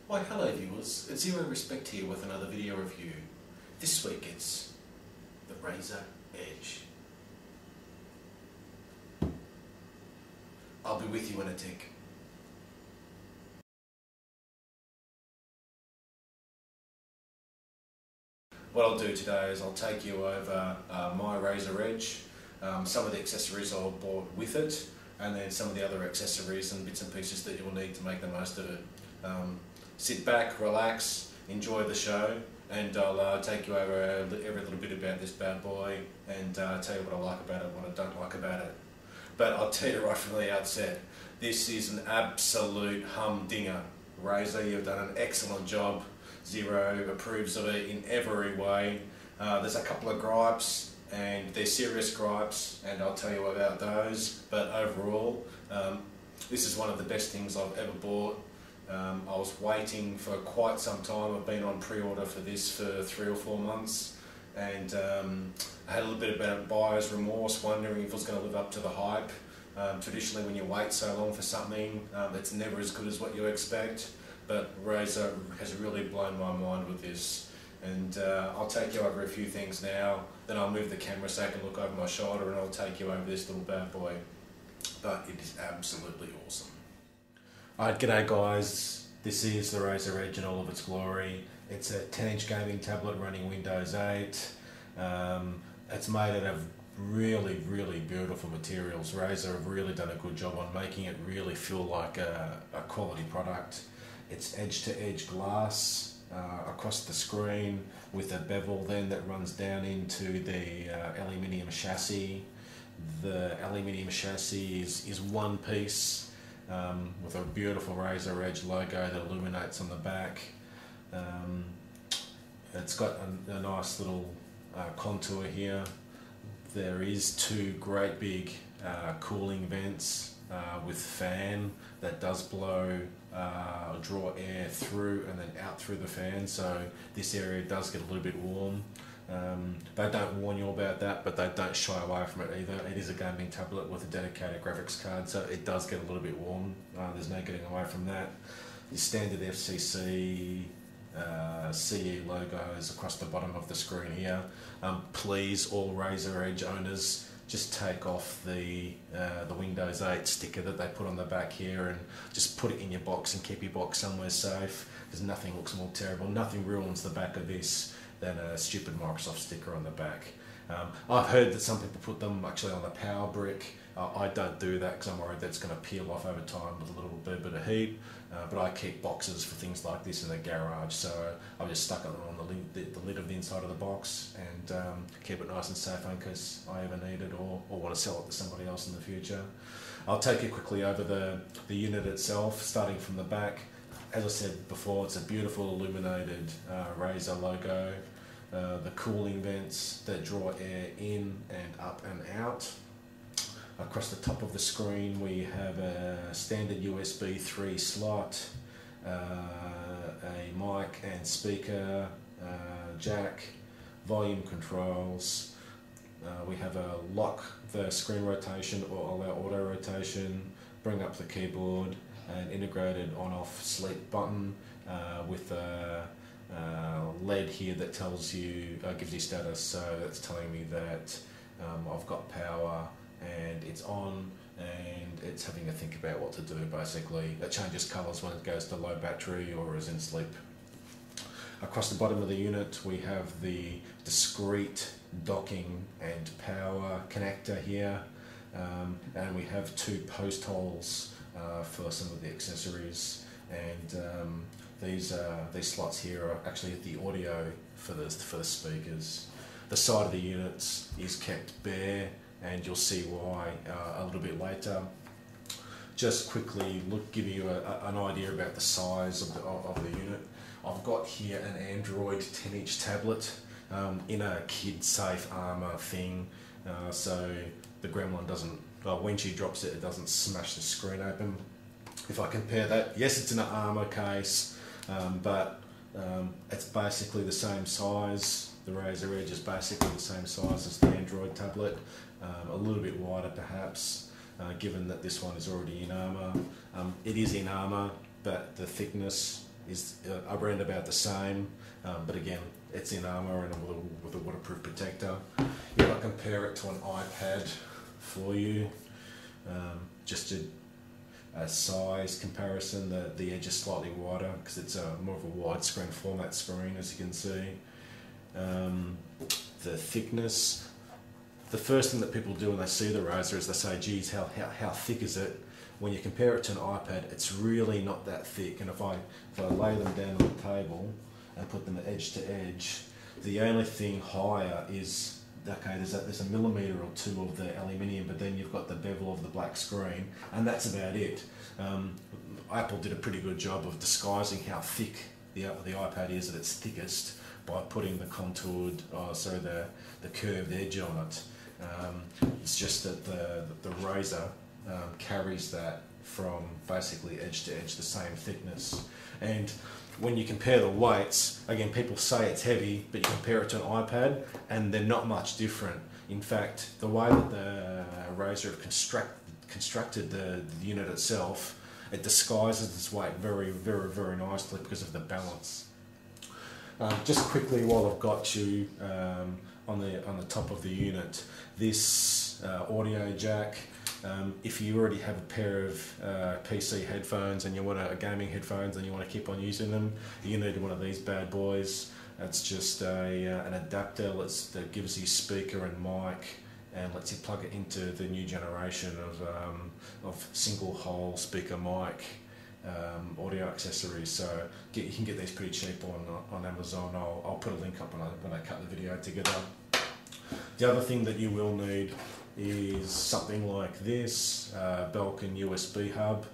Why hello viewers, it's Zero Respect here with another video review. This week it's the Razer Edge. I'll be with you in a tick. What I'll do today is I'll take you over my Razer Edge, some of the accessories I bought with it, and then some of the other accessories and bits and pieces that you'll need to make the most of it. Sit back, relax, enjoy the show, and I'll take you over every little bit about this bad boy and tell you what I like about it and what I don't like about it. But I'll tell you right from the outset, this is an absolute humdinger. Razer, you've done an excellent job. Zero approves of it in every way. There's a couple of gripes, and they're serious gripes, and I'll tell you about those. But overall, this is one of the best things I've ever bought. I was waiting for quite some time. I've been on pre-order for this for 3 or 4 months, and I had a little bit of buyer's remorse, wondering if it was going to live up to the hype. Traditionally, when you wait so long for something, it's never as good as what you expect. But Razer has really blown my mind with this, and I'll take you over a few things now, then I'll move the camera so I can look over my shoulder, and I'll take you over this little bad boy. But it is absolutely awesome. Alright, g'day guys, this is the Razer Edge in all of its glory. It's a 10-inch gaming tablet running Windows 8. It's made out of really beautiful materials. Razer have really done a good job on making it really feel like a quality product. It's edge-to-edge glass across the screen with a bevel then that runs down into the aluminium chassis. The aluminium chassis is one piece with a beautiful Razer Edge logo that illuminates on the back. It's got a nice little contour here. There is 2 great big cooling vents with fan that does blow draw air through and then out through the fan, so this area does get a little bit warm. They don't warn you about that, but they don't shy away from it either. It is a gaming tablet with a dedicated graphics card, so it does get a little bit warm. There's no getting away from that. The standard FCC CE logos across the bottom of the screen here. Please, all Razer Edge owners, just take off the Windows 8 sticker that they put on the back here and just put it in your box and keep your box somewhere safe, because nothing looks more terrible. Nothing ruins the back of this than a stupid Microsoft sticker on the back. I've heard that some people put them actually on the power brick. I don't do that because I'm worried that's going to peel off over time with a little bit of heat, but I keep boxes for things like this in the garage, so I've just stuck it on the lid of the inside of the box and keep it nice and safe in case I ever need it or want to sell it to somebody else in the future. I'll take you quickly over the unit itself, starting from the back. As I said before, it's a beautiful illuminated Razer logo. The cooling vents that draw air in and up and out. Across the top of the screen we have a standard USB 3 slot, a mic and speaker, jack, volume controls. We have a lock the screen rotation or allow auto rotation, bring up the keyboard, an integrated on-off sleep button with a LED here that tells you, gives you status, so that's telling me that I've got power and it's on, and it's having to think about what to do basically. It changes colours when it goes to low battery or is in sleep. Across the bottom of the unit we have the discrete docking and power connector here, and we have 2 post holes for some of the accessories, and these slots here are actually the audio for the speakers. The side of the units is kept bare, and you'll see why a little bit later. Just quickly give you an idea about the size of the unit. I've got here an Android 10-inch tablet in a kid-safe armour thing, so the gremlin doesn't, when she drops it, it doesn't smash the screen open. If I compare that, yes, it's in an armour case, but it's basically the same size. The Razer Edge is basically the same size as the Android tablet, a little bit wider perhaps, given that this one is already in armour. It is in armour, but the thickness is around about the same, but again, it's in armour and with a waterproof protector. If I compare it to an iPad for you, just a size comparison, the edge is slightly wider because it's more of a widescreen format screen, as you can see. The thickness, the first thing that people do when they see the Razer is they say, geez, how thick is it? When you compare it to an iPad, it's really not that thick, and if I lay them down on the table and put them edge to edge, the only thing higher is, okay, there's a millimetre or two of the aluminium, but then you've got the bevel of the black screen, and that's about it. Apple did a pretty good job of disguising how thick the iPad is at its thickest by putting the contoured, the curved edge on it. It's just that the Razer carries that from basically edge to edge, the same thickness. And when you compare the weights, again, people say it's heavy, but you compare it to an iPad and they're not much different. In fact, the way that the Razer have constructed the unit itself, it disguises its weight very, very, very nicely because of the balance. Just quickly, while I've got you on the top of the unit, this audio jack. If you already have a pair of PC headphones and you want gaming headphones and you want to keep on using them, you need one of these bad boys. It's just an adapter that gives you speaker and mic and lets you plug it into the new generation of single hole speaker mic audio accessories. So you can get these pretty cheap on Amazon. I'll put a link up when I cut the video together. The other thing that you will need is something like this, Belkin USB hub.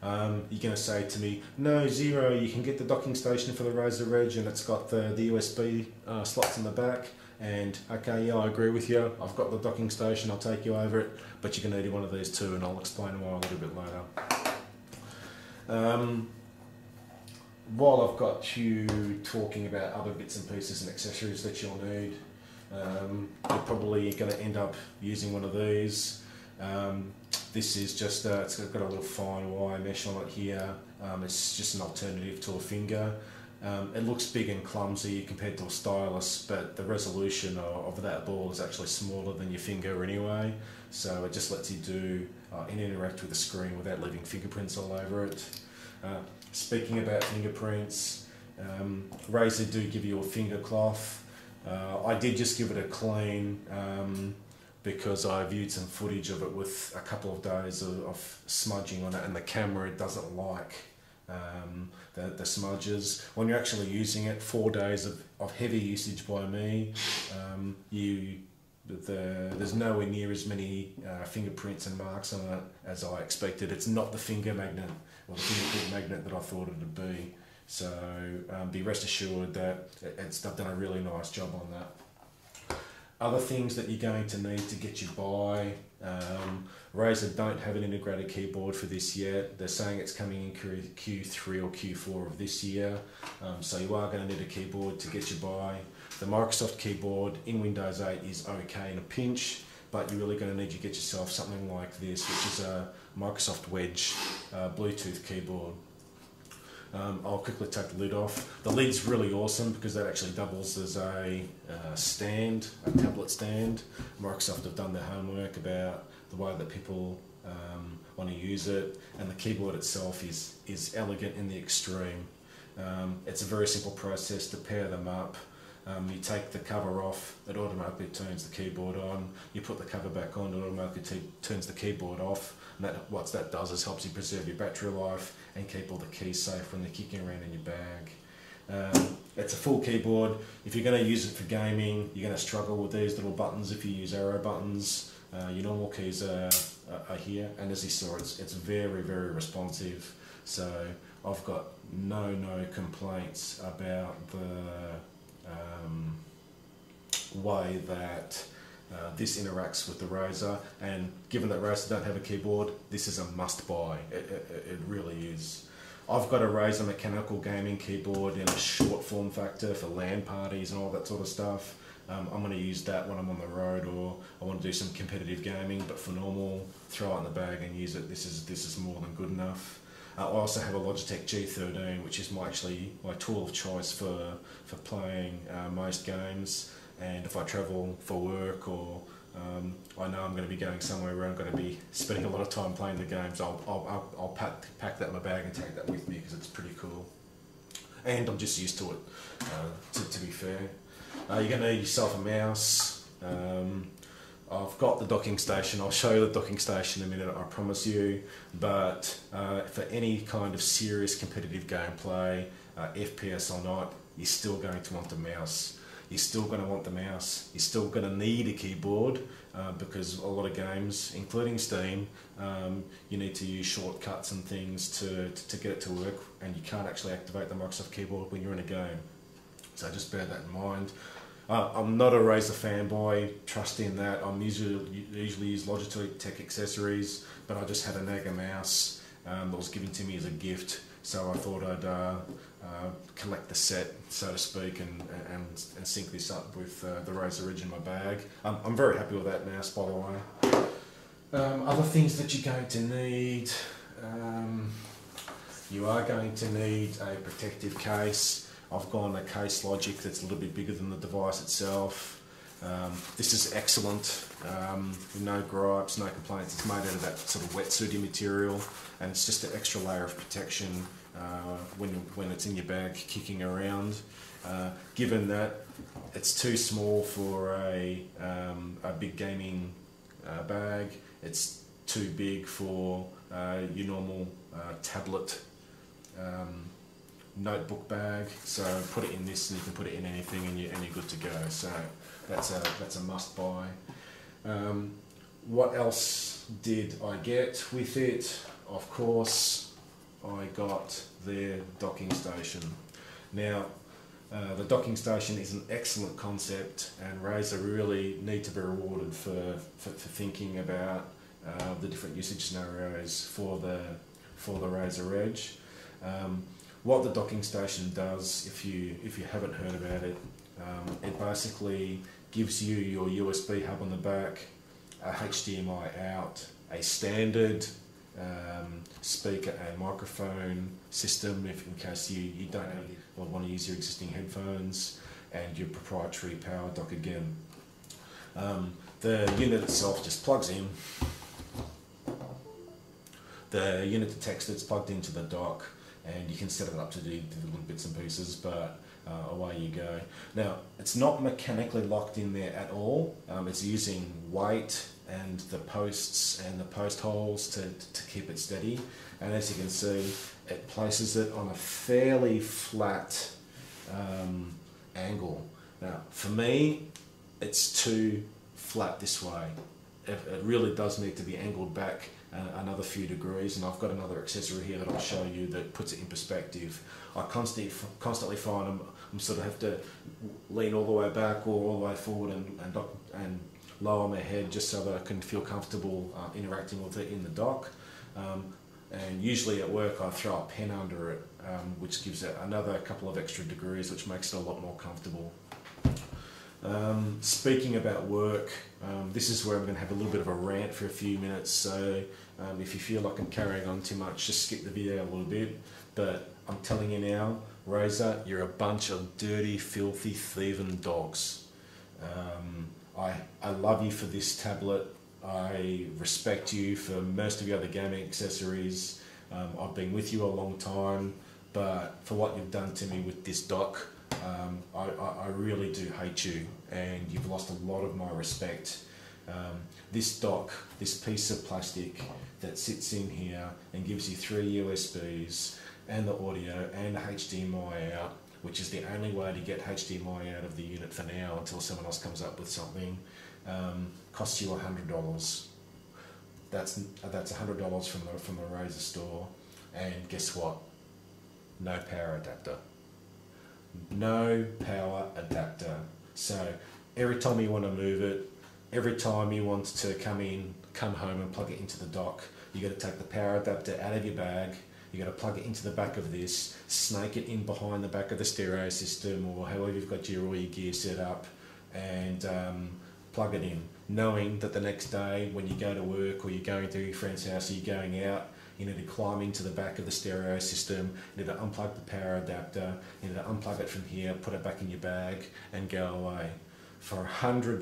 You're going to say to me, no, Zero, you can get the docking station for the Razer Edge and it's got the USB slots in the back. And okay, yeah, I agree with you, I've got the docking station, I'll take you over it, but you're going to need one of these too, and I'll explain why a little bit later. While I've got you talking about other bits and pieces and accessories that you'll need, you're probably going to end up using one of these. This is just, it's got a little fine wire mesh on it here. It's just an alternative to a finger. It looks big and clumsy compared to a stylus, but the resolution of that ball is actually smaller than your finger anyway. So it just lets you do and interact with the screen without leaving fingerprints all over it. Speaking about fingerprints, Razer do give you a finger cloth. I did just give it a clean because I viewed some footage of it with a couple of days of smudging on it, and the camera doesn't like the smudges. When you're actually using it, 4 days of heavy usage by me, there's nowhere near as many fingerprints and marks on it as I expected. It's not the finger magnet or the fingerprint magnet that I thought it would be. So be rest assured that they've done a really nice job on that. Other things that you're going to need to get you by, Razer don't have an integrated keyboard for this yet. They're saying it's coming in Q3 or Q4 of this year, so you are going to need a keyboard to get you by. The Microsoft keyboard in Windows 8 is okay in a pinch, but you're really going to need to get yourself something like this, which is a Microsoft Wedge Bluetooth keyboard. I'll quickly take the lid off. The lid's really awesome because that actually doubles as a stand, a tablet stand. Microsoft have done their homework about the way that people want to use it, and the keyboard itself is elegant in the extreme. It's a very simple process to pair them up. You take the cover off, it automatically turns the keyboard on. You put the cover back on, it automatically turns the keyboard off. And what that does is helps you preserve your battery life and keep all the keys safe when they're kicking around in your bag. It's a full keyboard. If you're going to use it for gaming, you're going to struggle with these little buttons if you use arrow buttons. Your normal keys are here, and as you saw, it's very, very responsive. So I've got no complaints about the way that this interacts with the Razer, and given that Razer don't have a keyboard, this is a must buy. It really is. I've got a Razer mechanical gaming keyboard in a short form factor for LAN parties and all that sort of stuff. I'm going to use that when I'm on the road, or I want to do some competitive gaming, but for normal, throw it in the bag and use it. This is more than good enough. I also have a Logitech G13, which is actually my tool of choice for playing most games. And if I travel for work, or I know I'm going to be going somewhere where I'm going to be spending a lot of time playing the games, I'll pack that in my bag and take that with me, because it's pretty cool. And I'm just used to it, to be fair. You're going to need yourself a mouse. I've got the docking station. I'll show you the docking station in a minute, I promise you. But for any kind of serious competitive gameplay, FPS or not, you're still going to want the mouse. You're still going to want the mouse. You're still going to need a keyboard, because a lot of games, including Steam, you need to use shortcuts and things to get it to work, and you can't actually activate the Microsoft keyboard when you're in a game. So just bear that in mind. I'm not a Razer fanboy, trust in that. I usually use Logitech accessories, but I just had a Naga mouse that was given to me as a gift, so I thought I'd collect the set, so to speak, and sync this up with the Razer Edge in my bag. I'm very happy with that mouse, by the way. Other things that you're going to need, you are going to need a protective case. I've gone a Case Logic that's a little bit bigger than the device itself. This is excellent, no gripes, no complaints. It's made out of that sort of wetsuity material, and it's just an extra layer of protection when it's in your bag kicking around. Given that it's too small for a big gaming bag, it's too big for your normal tablet notebook bag, so put it in this and you can put it in anything, and you're good to go. So that's a must buy. What else did I get with it? Of course, I got their docking station. Now, the docking station is an excellent concept, and Razer really need to be rewarded for thinking about the different usage scenarios for the Razer Edge. What the docking station does, if you haven't heard about it, it basically gives you your USB hub on the back, a HDMI out, a standard speaker and microphone system if in case you don't want to use your existing headphones, and your proprietary power dock again. The unit itself just plugs in. The unit detects that it's plugged into the dock, and you can set it up to do the little bits and pieces, but away you go. Now, it's not mechanically locked in there at all. It's using weight and the posts and the post holes to keep it steady, and as you can see, it places it on a fairly flat angle. Now, for me, it's too flat this way. It really does need to be angled back another few degrees, and I've got another accessory here that I'll show you that puts it in perspective. I constantly find I'm sort of have to lean all the way back or all the way forward and lower my head just so that I can feel comfortable interacting with it in the dock. And usually at work I throw a pen under it, which gives it another couple of extra degrees, which makes it a lot more comfortable. Speaking about work, this is where I'm going to have a little bit of a rant for a few minutes, so if you feel like I'm carrying on too much, just skip the video a little bit. But I'm telling you now, Razer, you're a bunch of dirty, filthy, thieving dogs. I love you for this tablet. I respect you for most of your other gaming accessories. I've been with you a long time, but for what you've done to me with this dock, I really do hate you, and you've lost a lot of my respect. This dock, this piece of plastic that sits in here and gives you 3 USBs and the audio and the HDMI out, which is the only way to get HDMI out of the unit for now until someone else comes up with something, costs you $100. That's $100 from the Razer store, and guess what? No power adapter. No power adapter. So every time you want to move it, every time you want to come home and plug it into the dock, you got to take the power adapter out of your bag. You got to plug it into the back of this, snake it in behind the back of the stereo system or however you've got all your gear set up, and plug it in, knowing that the next day when you go to work or you're going to your friend's house or you're going out, you need to climb into the back of the stereo system, you need to unplug the power adapter, you need to unplug it from here, put it back in your bag and go away. For $100,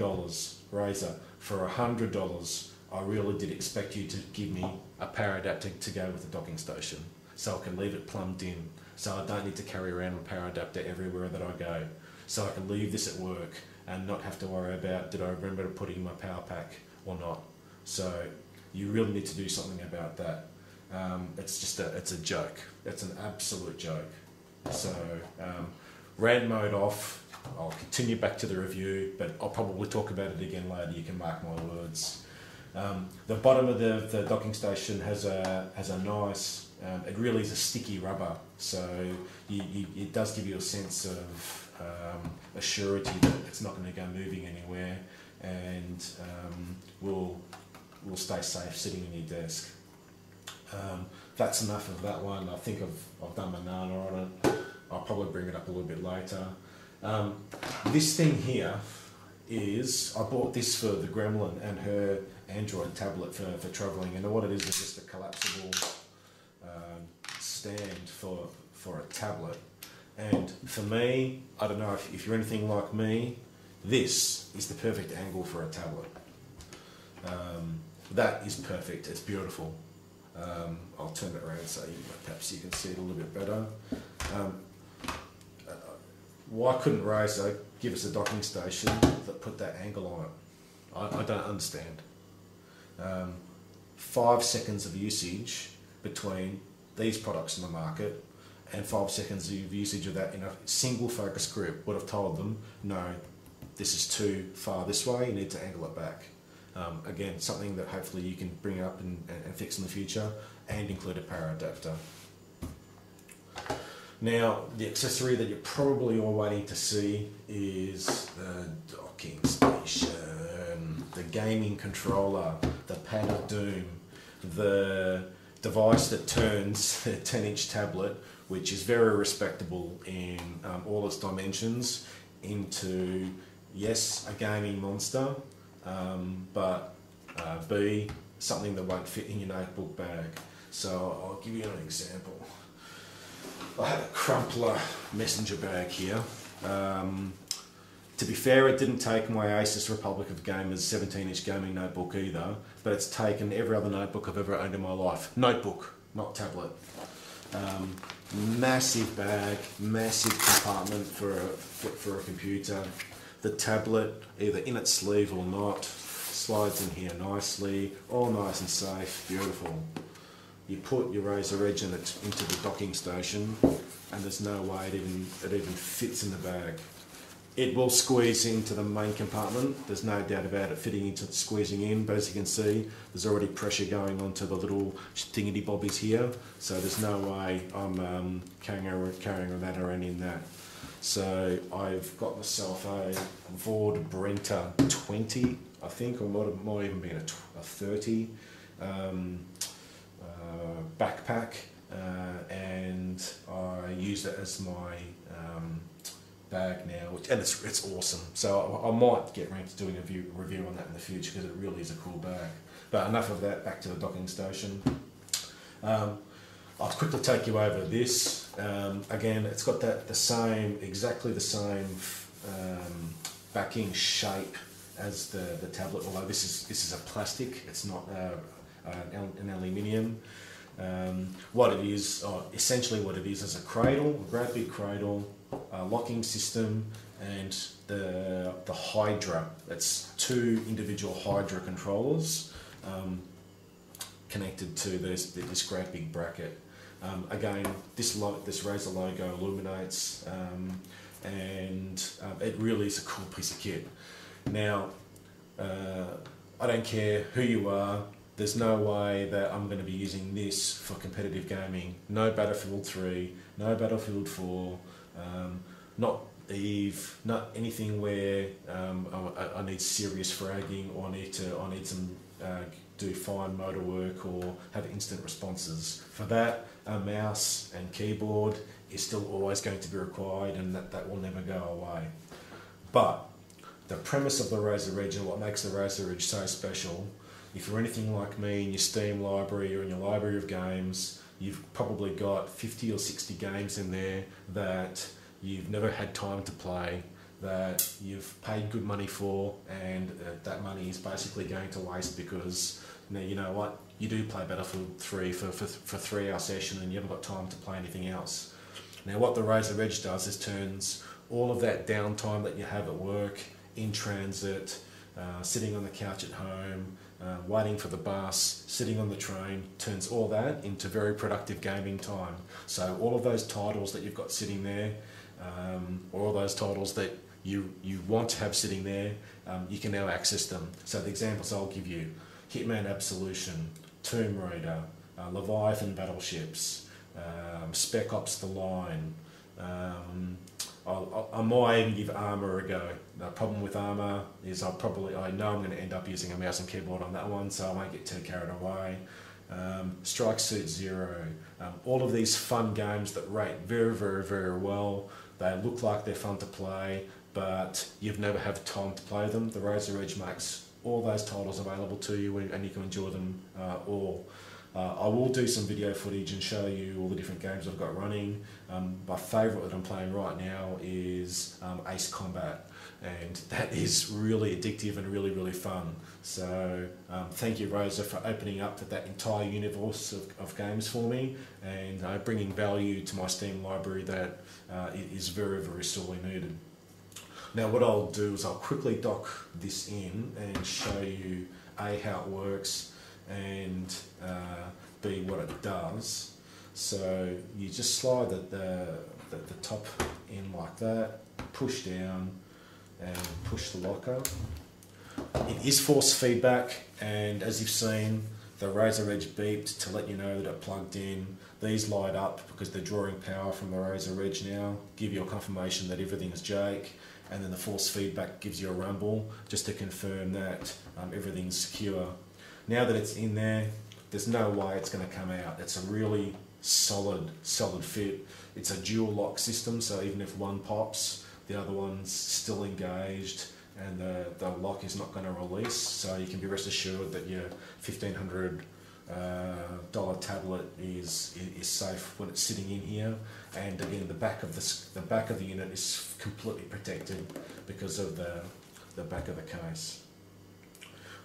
Razer, for $100, I really did expect you to give me a power adapter to go with the docking station, so I can leave it plumbed in, so I don't need to carry around a power adapter everywhere that I go, so I can leave this at work and not have to worry about, did I remember to put in my power pack or not. So you really need to do something about that. It's a joke. It's an absolute joke. So rant mode off. I'll continue back to the review, but I'll probably talk about it again later. You can mark my words. The bottom of the docking station has a nice, it really is a sticky rubber, so it does give you a sense of a surety that it's not going to go moving anywhere, and will stay safe sitting in your desk. That's enough of that one. I think I've done my nana on it. I'll probably bring it up a little bit later. This thing here is, I bought this for the Gremlin and her Android tablet for travelling, and what it is just a collapsible stand for a tablet. And for me, I don't know if you're anything like me, this is the perfect angle for a tablet. That is perfect, it's beautiful. I'll turn it around so perhaps you can see it a little bit better. Why couldn't Razer give us a docking station that put that angle on it? I don't understand. 5 seconds of usage between these products in the market and 5 seconds of usage of that in a single focus group would have told them, no, this is too far this way, you need to angle it back. Again, something that hopefully you can bring up and fix in the future, and include a power adapter. Now, the accessory that you're probably all waiting to see is the docking station, the gaming controller, the pad of doom, the device that turns a 10-inch tablet, which is very respectable in all its dimensions, into, yes, a gaming monster, but B, something that won't fit in your notebook bag. So I'll give you an example. I have a crumpler messenger bag here. To be fair, it didn't take my Asus Republic of Gamers 17-inch gaming notebook either, but it's taken every other notebook I've ever owned in my life. Notebook, not tablet. Massive bag, massive compartment for a computer. The tablet, either in its sleeve or not, slides in here nicely, all nice and safe, beautiful. You put your Razer Edge into the docking station, and there's no way it even fits in the bag. It will squeeze into the main compartment, there's no doubt about it squeezing in, but as you can see, there's already pressure going onto the little thingy bobbies here, so there's no way I'm carrying that around in that. So I've got myself a Vord Brenta 20, I think, or might even be a 30 backpack, and I use it as my bag now, and it's awesome. So I might get around to doing a review on that in the future, because it really is a cool bag. But enough of that, back to the docking station. I'll quickly take you over this. Again, it's got exactly the same backing shape as the tablet, although this is a plastic, it's not an aluminium. What it is, essentially what it is a cradle, a great big cradle, a locking system, and the Hydra. It's 2 individual Hydra controllers connected to this great big bracket. Again, this Razer logo illuminates, and it really is a cool piece of kit. Now, I don't care who you are, there's no way that I'm going to be using this for competitive gaming. No Battlefield 3, no Battlefield 4, not Eve, not anything where I need serious fragging, or I need some do fine motor work or have instant responses. For that, a mouse and keyboard is still always going to be required, and that will never go away. But the premise of the Razer Edge, and what makes the Razer Edge so special, if you're anything like me in your Steam library or in your library of games, you've probably got 50 or 60 games in there that you've never had time to play, that you've paid good money for, and that money is basically going to waste because you know what, you do play Battlefield 3 for 3-hour session and you haven't got time to play anything else. Now what the Razer Edge does is turns all of that downtime that you have at work, in transit, sitting on the couch at home, waiting for the bus, sitting on the train, turns all that into very productive gaming time. So all of those titles that you've got sitting there, or all those titles that you want to have sitting there, you can now access them. So the examples I'll give you: Hitman Absolution, Tomb Raider, Leviathan Battleships, Spec Ops: The Line. I might even give Armour a go. The problem with Armour is I know I'm going to end up using a mouse and keyboard on that one, so I won't get too carried away. Strike Suit Zero. All of these fun games that rate very, very, very well. They look like they're fun to play, but you've never had time to play them. The Razer Edge makes all those titles available to you, and you can enjoy them all. I will do some video footage and show you all the different games I've got running. My favourite that I'm playing right now is Ace Combat, and that is really addictive and really, really fun. So thank you, Razer, for opening up that entire universe of games for me, and bringing value to my Steam library that is very, very sorely needed. Now what I'll do is I'll quickly dock this in and show you A, how it works, and B, what it does. So you just slide the top in like that, push down and push the locker. It is force feedback, and as you've seen, the Razer Edge beeped to let you know that it plugged in. These light up because they're drawing power from the Razer Edge now, give you a confirmation that everything's Jake, and then the force feedback gives you a rumble just to confirm that everything's secure. Now that it's in there, there's no way it's going to come out. It's a really solid fit. It's a dual lock system, so even if one pops, the other one's still engaged, and the lock is not going to release. So you can be rest assured that your $1,500 tablet is safe when it's sitting in here. And again, the back of the unit is completely protected because of the back of the case.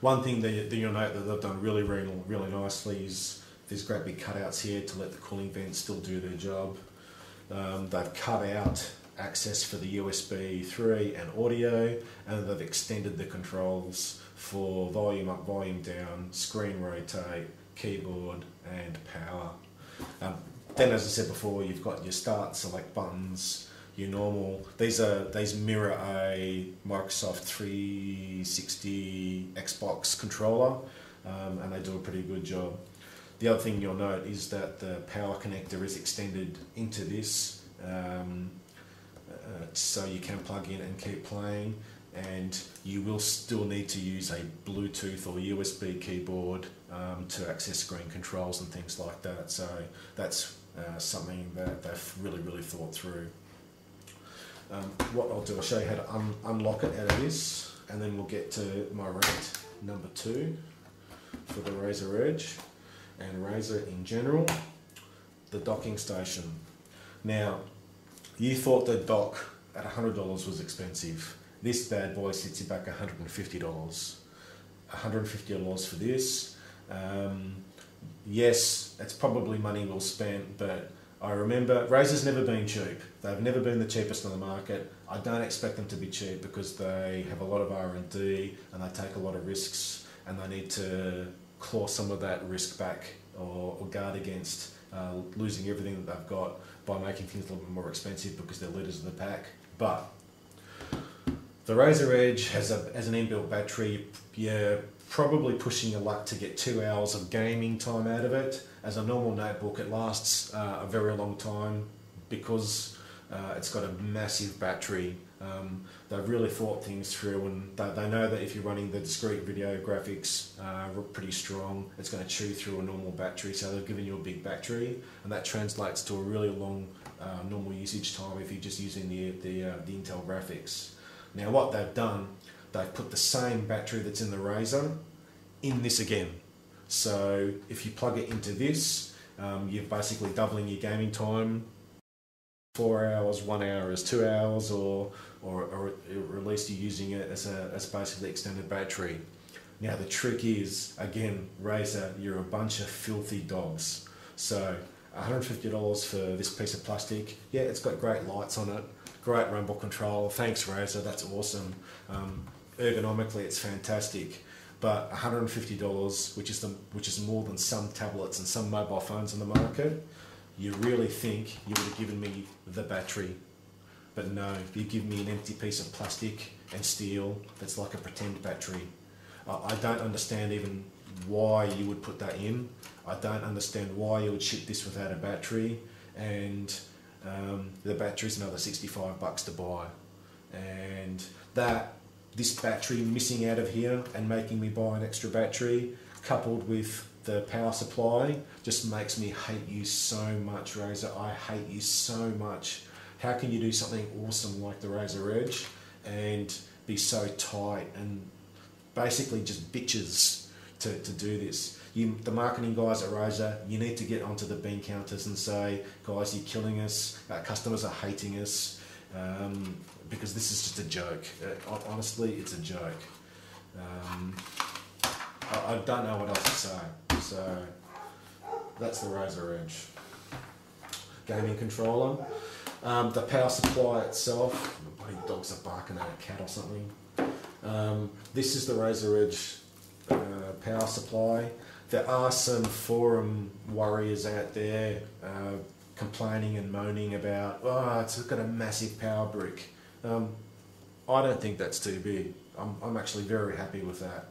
One thing that you'll note that they've done really, really, really nicely is there's great big cutouts here to let the cooling vents still do their job. They've cut out access for the USB 3 and audio, and they've extended the controls for volume up, volume down, screen rotate, keyboard and power. Then, as I said before, you've got your start, select buttons, your normal. These mirror a Microsoft 360 Xbox controller, and they do a pretty good job. The other thing you'll note is that the power connector is extended into this, so you can plug in and keep playing, and you will still need to use a Bluetooth or USB keyboard to access screen controls and things like that. So that's something that they've really, really thought through. What I'll do, I'll show you how to unlock it out of this, and then we'll get to my rant number 2 for the Razer Edge and Razer in general, the docking station. Now, you thought the dock at $100 was expensive. This bad boy sits you back $150. $150 for this. Yes, it's probably money well spent, but I remember Razer's never been cheap. They've never been the cheapest on the market. I don't expect them to be cheap because they have a lot of R&D and they take a lot of risks, and they need to claw some of that risk back or guard against losing everything that they've got by making things a little bit more expensive because they're leaders of the pack. But the Razer Edge has an inbuilt battery. You're probably pushing your luck to get 2 hours of gaming time out of it. As a normal notebook, it lasts a very long time because it's got a massive battery. They've really thought things through, and they know that if you're running the discrete video graphics pretty strong, it's going to chew through a normal battery, so they've given you a big battery, and that translates to a really long normal usage time if you're just using the Intel graphics. Now what they've done, they've put the same battery that's in the Razer in this again. So if you plug it into this, you're basically doubling your gaming time. 4 hours, 1 hour is 2 hours, or at least you're using it as basically extended battery. Now the trick is, again, Razer, you're a bunch of filthy dogs. So $150 for this piece of plastic. Yeah, it's got great lights on it, great rumble control. Thanks Razer, that's awesome. Ergonomically, it's fantastic. But $150, which is more than some tablets and some mobile phones on the market, you really think you would have given me the battery. But no, you give me an empty piece of plastic and steel that's like a pretend battery. I don't understand even why you would put that in. I don't understand why you would ship this without a battery, and the battery's another $65 to buy. And this battery missing out of here and making me buy an extra battery, coupled with the power supply, just makes me hate you so much, Razer. I hate you so much. How can you do something awesome like the Razer Edge and be so tight and basically just bitches to do this? The marketing guys at Razer, you need to get onto the bean counters and say, guys, you're killing us, our customers are hating us, because this is just a joke. Honestly, it's a joke. I don't know what else to say. So that's the Razer Edge. Gaming controller. The power supply itself, my bloody dogs are barking at a cat or something. This is the Razer Edge power supply. There are some forum warriors out there complaining and moaning about, oh, it's got a massive power brick. I don't think that's too big. I'm actually very happy with that.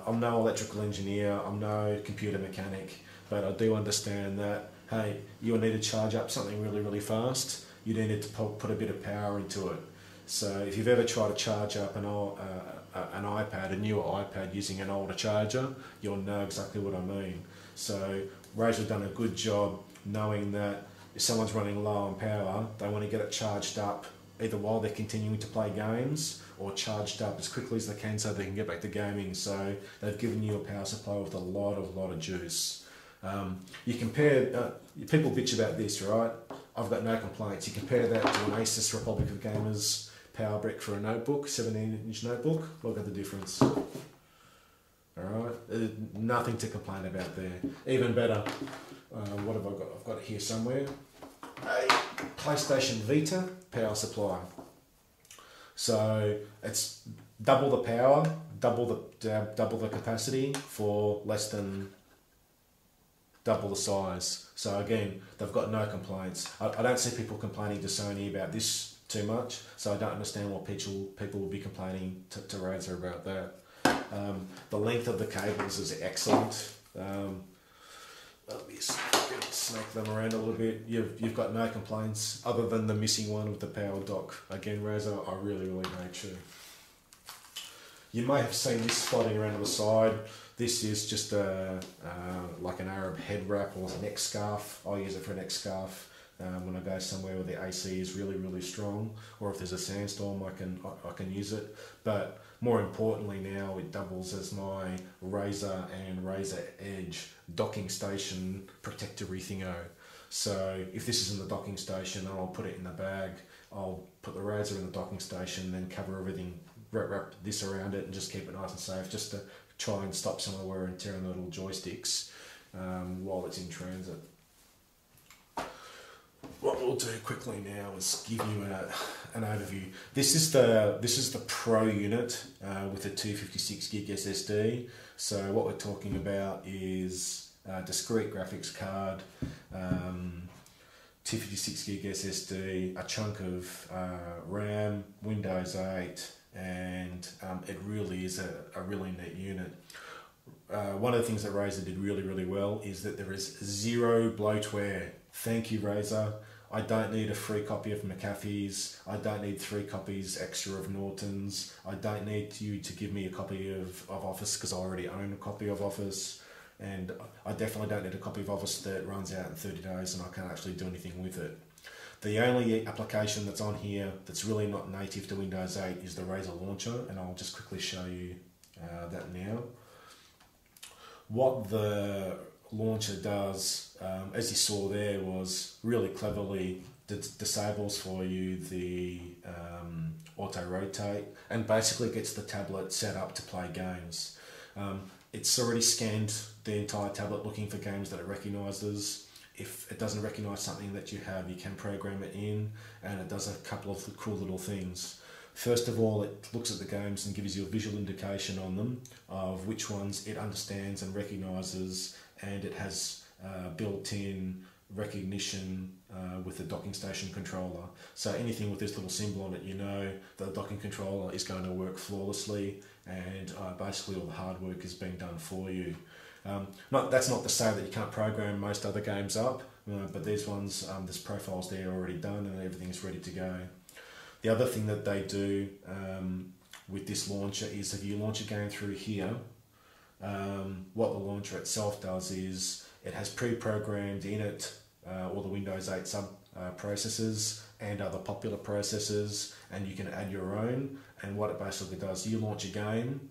I'm no electrical engineer, I'm no computer mechanic, but I do understand that, hey, you'll need to charge up something really, really fast. You do need to put a bit of power into it. So if you've ever tried to charge up an iPad, a newer iPad, using an older charger, you'll know exactly what I mean. So Razer have done a good job knowing that if someone's running low on power, they want to get it charged up either while they're continuing to play games or charged up as quickly as they can so they can get back to gaming. So they've given you a power supply with a lot of juice. You compare, people bitch about this, right? I've got no complaints. You compare that to an Asus Republic of Gamers power brick for a notebook, 17-inch notebook, look at the difference. Alright, nothing to complain about there. Even better, what have I got? I've got it here somewhere. A PlayStation Vita power supply. So it's double the power, double the capacity for less than double the size. So again, they've got no complaints. I don't see people complaining to Sony about this too much, so I don't understand what people will be complaining to Razer about that. The length of the cables is excellent. Let me snake them around a little bit. You've got no complaints other than the missing one with the power dock. Again, Razer, I really hate you. You may have seen this floating around on the side. This is just like an Arab head wrap or a neck scarf. I use it for a neck scarf when I go somewhere where the AC is really strong, or if there's a sandstorm, I can use it. But more importantly, now it doubles as my Razer and Razer Edge docking station protectory thingo. So if this is in the docking station, I'll put it in the bag. I'll put the Razer in the docking station, then cover everything, wrap this around it, and just keep it nice and safe, just to try and stop some of the wear and tear on the little joysticks while it's in transit. What we'll do quickly now is give you an overview. This is the Pro unit with a 256 gig SSD. So what we're talking about is discrete graphics card, 256 gig SSD, a chunk of RAM, Windows 8, and it really is a really neat unit. One of the things that Razer did really well is that there is zero bloatware. Thank you, Razer. I don't need a free copy of McAfee's. I don't need 3 copies extra of Norton's. I don't need you to give me a copy of Office because I already own a copy of Office. And I definitely don't need a copy of Office that runs out in 30 days and I can't actually do anything with it. The only application that's on here that's really not native to Windows 8 is the Razer Launcher, and I'll just quickly show you that now. what the launcher does, as you saw there, was really cleverly disables for you the auto rotate and basically gets the tablet set up to play games. It's already scanned the entire tablet looking for games that it recognises. If it doesn't recognise something that you have, you can program it in, and it does a couple of cool little things. First of all, it looks at the games and gives you a visual indication on them of which ones it understands and recognises, and it has built-in recognition with the docking station controller. So anything with this little symbol on it, you know the docking controller is going to work flawlessly, and basically all the hard work is being done for you. That's not to say that you can't program most other games up, but these ones, there's profiles there already done and everything's ready to go. The other thing that they do with this launcher is if you launch a game through here, what the launcher itself does is it has pre-programmed in it all the Windows 8 sub processors and other popular processors, and you can add your own. And what it basically does, you launch a game,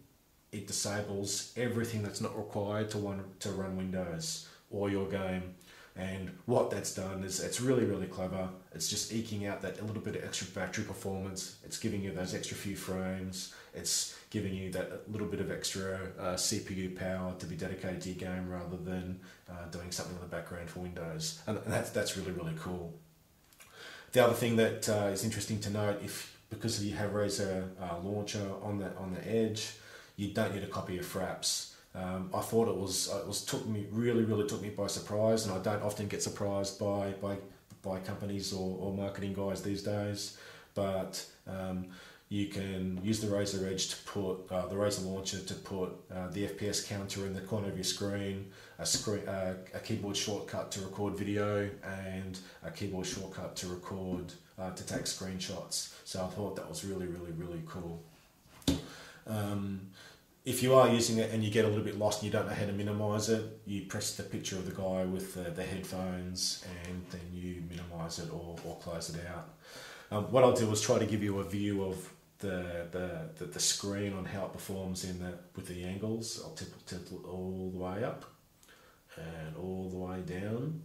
it disables everything that's not required to run Windows or your game. And what that's done is it's really, really clever. It's just eking out that a little bit of extra battery performance. It's giving you those extra few frames. It's giving you that little bit of extra CPU power to be dedicated to your game rather than doing something in the background for Windows. And that's really, really cool. The other thing that is interesting to note, because you have Razer launcher on the edge, you don't need a copy of Fraps. I thought it really took me by surprise, and I don't often get surprised by companies or marketing guys these days. But you can use the Razer Edge to put the Razer launcher to put the FPS counter in the corner of your screen, a keyboard shortcut to record video, and a keyboard shortcut to record to take screenshots. So I thought that was really cool. If you are using it and you get a little bit lost and you don't know how to minimise it, you press the picture of the guy with the headphones and then you minimise it or close it out. What I'll do is try to give you a view of the screen on how it performs with the angles. I'll tip all the way up and all the way down.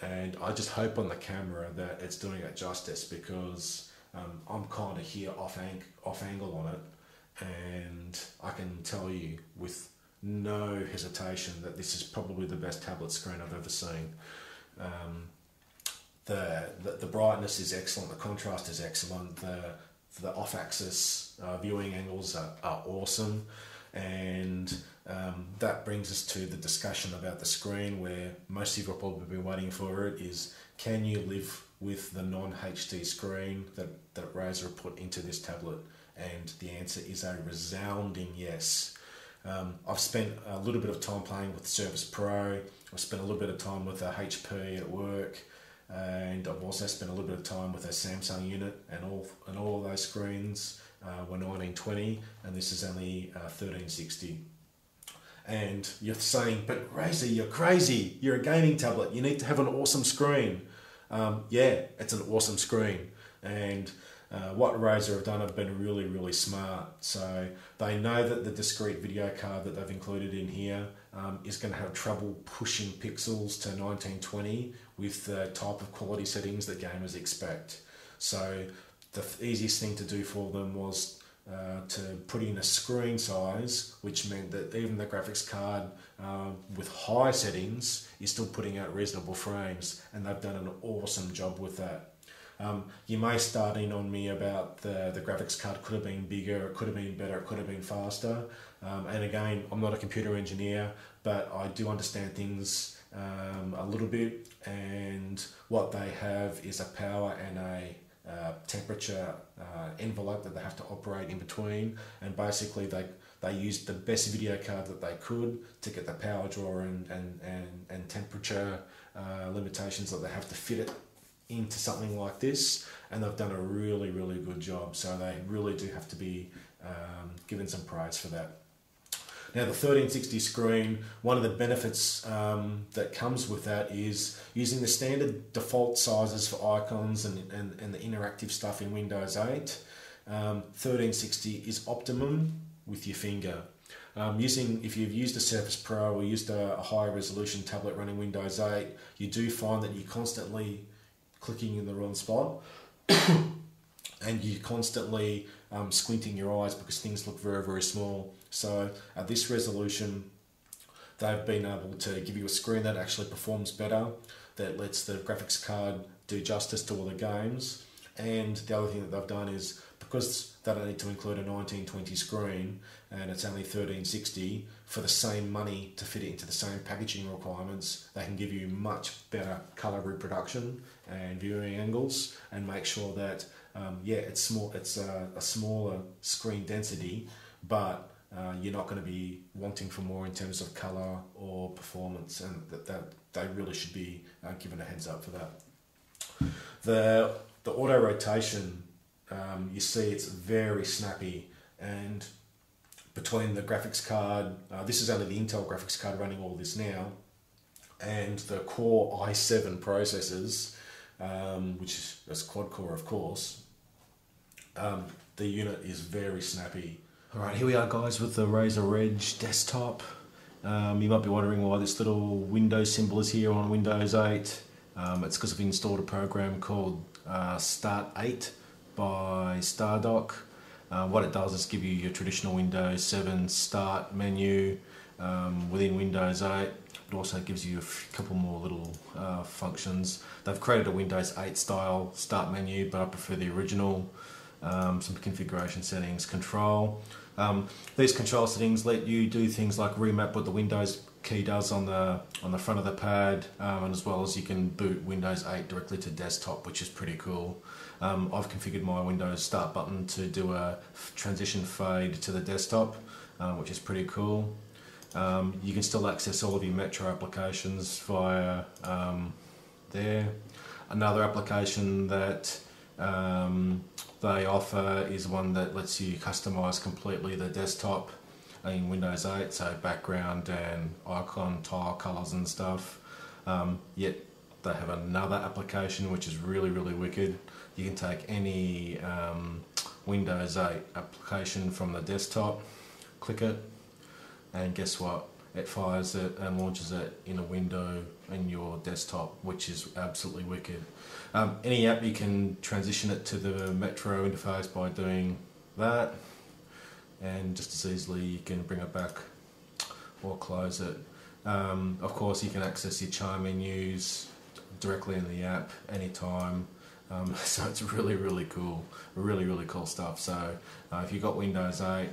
And I just hope on the camera that it's doing it justice, because I'm kind of here off angle on it. And I can tell you with no hesitation that this is probably the best tablet screen I've ever seen. The brightness is excellent, the contrast is excellent, the off-axis viewing angles are awesome, and that brings us to the discussion about the screen, where most of you have probably been waiting for it, is can you live with the non-HD screen that Razer put into this tablet? And the answer is a resounding yes. I've spent a little bit of time playing with Surface Pro. I've spent a little bit of time with a HP at work, and I've also spent a little bit of time with a Samsung unit, and all of those screens were 1920, and this is only 1360. And you're saying, but Razer, you're crazy. You're a gaming tablet. You need to have an awesome screen. Yeah, it's an awesome screen, and what Razer have done have been really smart. So they know that the discrete video card that they've included in here is going to have trouble pushing pixels to 1920 with the type of quality settings that gamers expect. So the easiest thing to do for them was to put in a screen size, which meant that even the graphics card with high settings is still putting out reasonable frames, and they've done an awesome job with that. You may start in on me about the graphics card could have been bigger, it could have been better, it could have been faster. And again, I'm not a computer engineer, but I do understand things a little bit, and what they have is a power and a temperature envelope that they have to operate in between, and basically they used the best video card that they could to get the power draw and temperature limitations that they have to fit it into something like this, and they've done a really good job. So they really do have to be given some praise for that. Now the 1360 screen, one of the benefits that comes with that is using the standard default sizes for icons and the interactive stuff in Windows 8. 1360 is optimum with your finger. If you've used a Surface Pro or used a high resolution tablet running Windows 8, you do find that you're constantly clicking in the wrong spot and you're constantly squinting your eyes because things look very, very small. So at this resolution, they've been able to give you a screen that actually performs better, that lets the graphics card do justice to all the games. And the other thing that they've done is, because they don't need to include a 1920 screen and it's only 1360, for the same money to fit it into the same packaging requirements, they can give you much better colour reproduction and viewing angles and make sure that it's small. It's a smaller screen density, but you're not going to be wanting for more in terms of colour or performance, and that they really should be given a heads up for that. The auto rotation, you see it's very snappy, and between the graphics card, this is only the Intel graphics card running all this now, and the Core i7 processors, which is quad core of course, the unit is very snappy. Alright, here we are guys with the Razer Edge desktop. You might be wondering why this little Windows symbol is here on Windows 8. It's because I've installed a program called Start 8 by Stardock. What it does is give you your traditional Windows 7 start menu within Windows 8. It also gives you a couple more little functions. They've created a Windows 8 style start menu, but I prefer the original. Some configuration settings, control. These control settings let you do things like remap what the Windows key does on the front of the pad, and as well as you can boot Windows 8 directly to desktop, which is pretty cool. I've configured my Windows Start button to do a transition fade to the desktop, which is pretty cool. You can still access all of your Metro applications via there. Another application that they offer is one that lets you customize completely the desktop in Windows 8, so background and icon tile colors and stuff. Yet they have another application which is really, really wicked. You can take any Windows 8 application from the desktop, click it, and guess what? It fires it and launches it in a window in your desktop, which is absolutely wicked. Any app, you can transition it to the Metro interface by doing that, and just as easily you can bring it back or close it. Of course, you can access your chime menus directly in the app anytime. So it's really, really cool. Really, really cool stuff. So if you've got Windows 8,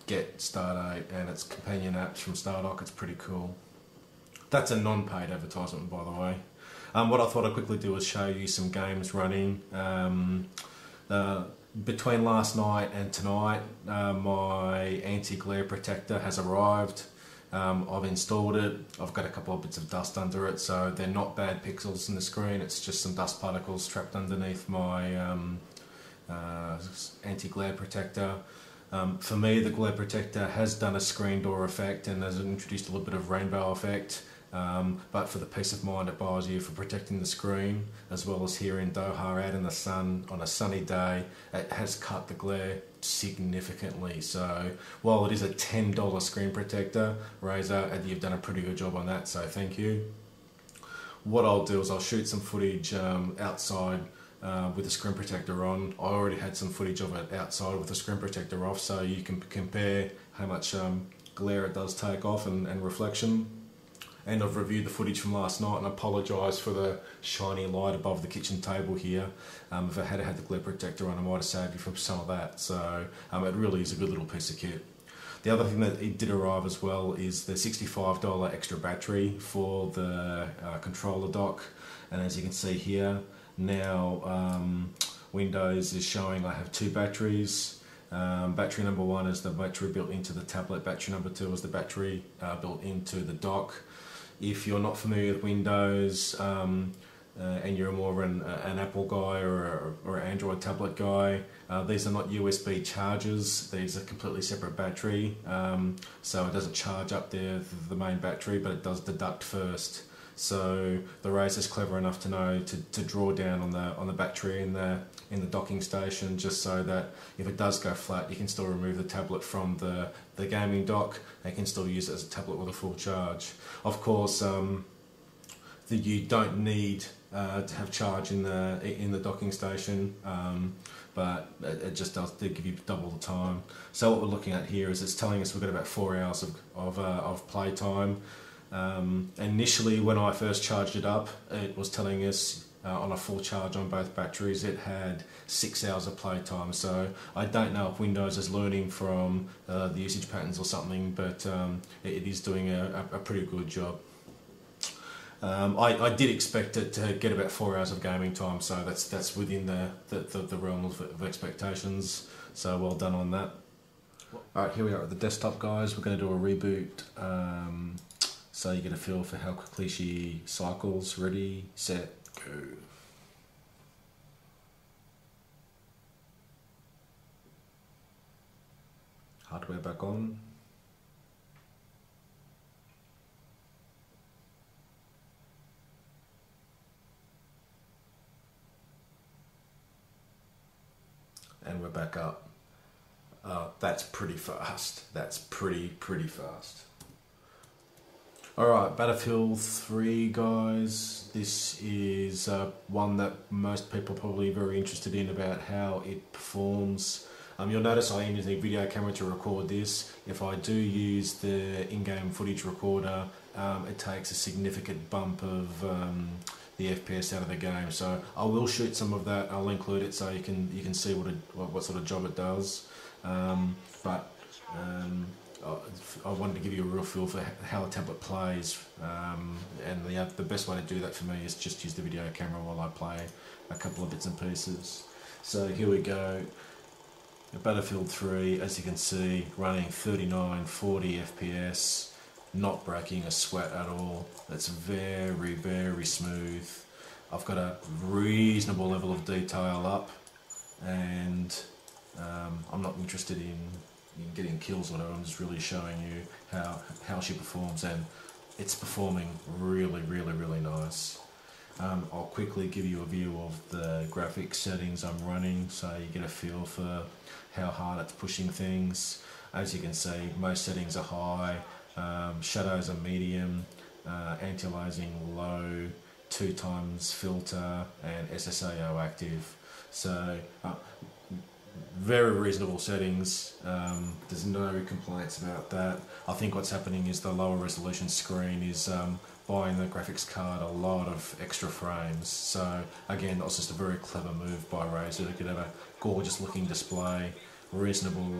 get Start 8 and its companion apps from Stardock. It's pretty cool. That's a non-paid advertisement, by the way. What I thought I'd quickly do is show you some games running. Between last night and tonight, my anti-glare protector has arrived. I've installed it. I've got a couple of bits of dust under it, so they're not bad pixels in the screen. It's just some dust particles trapped underneath my anti-glare protector. For me, the glare protector has done a screen door effect and has introduced a little bit of rainbow effect. But for the peace of mind it buys you for protecting the screen, as well as here in Doha out in the sun on a sunny day, it has cut the glare significantly. So while it is a $10 screen protector, Razer, you've done a pretty good job on that, so thank you. What I'll do is I'll shoot some footage outside with the screen protector on. I already had some footage of it outside with the screen protector off, so you can compare how much glare it does take off and reflection. And I've reviewed the footage from last night, and I apologise for the shiny light above the kitchen table here. If I had had the glare protector on, I might have saved you from some of that. So it really is a good little piece of kit. The other thing that it did arrive as well is the $65 extra battery for the controller dock. And as you can see here, now Windows is showing I have two batteries. Battery number one is the battery built into the tablet. Battery number two is the battery built into the dock. If you're not familiar with Windows and you're more of an Apple guy or an Android tablet guy, these are not USB chargers. These are completely separate battery, so it doesn't charge up the main battery, but it does deduct first. So the Razer's clever enough to know to draw down on the battery in the docking station, just so that if it does go flat, you can still remove the tablet from the gaming dock. They can still use it as a tablet with a full charge. Of course, you don't need to have charge in the docking station, but it just does give you double the time. So what we're looking at here is it's telling us we've got about 4 hours of play time. Initially, when I first charged it up, it was telling us on a full charge on both batteries it had 6 hours of play time. So I don't know if Windows is learning from the usage patterns or something, but it is doing a pretty good job. I did expect it to get about 4 hours of gaming time, so that's within the realm of expectations. So well done on that. Alright, here we are at the desktop, guys. We're going to do a reboot, so you get a feel for how quickly she cycles. Ready, set, go. Hardware back on. And we're back up. That's pretty fast. That's pretty fast. Alright, Battlefield 3, guys. This is one that most people are probably very interested in, about how it performs. You'll notice I used a video camera to record this. If I do use the in-game footage recorder, it takes a significant bump of the FPS out of the game. So I will shoot some of that. I'll include it so you can see what sort of job it does. But I wanted to give you a real feel for how the tablet plays, and the best way to do that for me is just use the video camera while I play a couple of bits and pieces. So here we go. Battlefield 3, as you can see, running 39, 40 FPS, not breaking a sweat at all. It's very smooth. I've got a reasonable level of detail up, and I'm not interested in getting kills or whatever. I'm just really showing you how she performs, and it's performing really nice. I'll quickly give you a view of the graphics settings I'm running, so you get a feel for how hard it's pushing things. As you can see, most settings are high, shadows are medium, anti-aliasing low, 2x filter, and SSAO active. So very reasonable settings. There's no complaints about that. I think what's happening is the lower resolution screen is buying the graphics card a lot of extra frames. So again, that was just a very clever move by Razer to get a gorgeous looking display, reasonable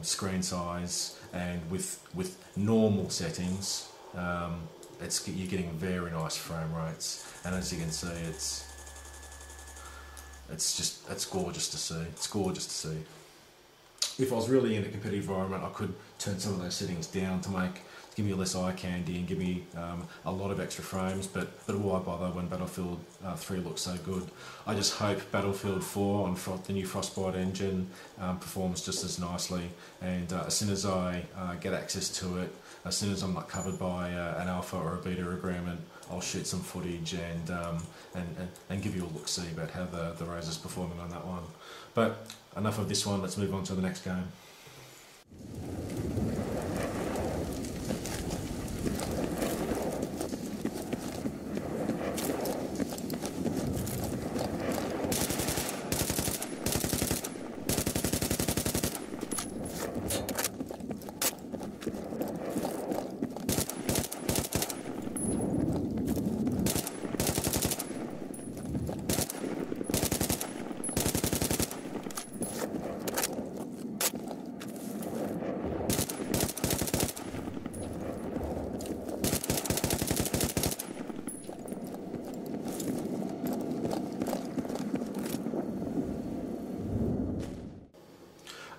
screen size, and with normal settings, you're getting very nice frame rates. And as you can see, it's gorgeous to see. It's gorgeous to see. If I was really in a competitive environment, I could turn some of those settings down to give me less eye candy and give me a lot of extra frames, but why bother when Battlefield 3 looks so good? I just hope Battlefield 4 on the new Frostbite engine performs just as nicely, and as soon as I get access to it, as soon as I'm not covered by an alpha or a beta agreement, I'll shoot some footage and give you a look-see about how the Razer's performing on that one. But enough of this one, let's move on to the next game.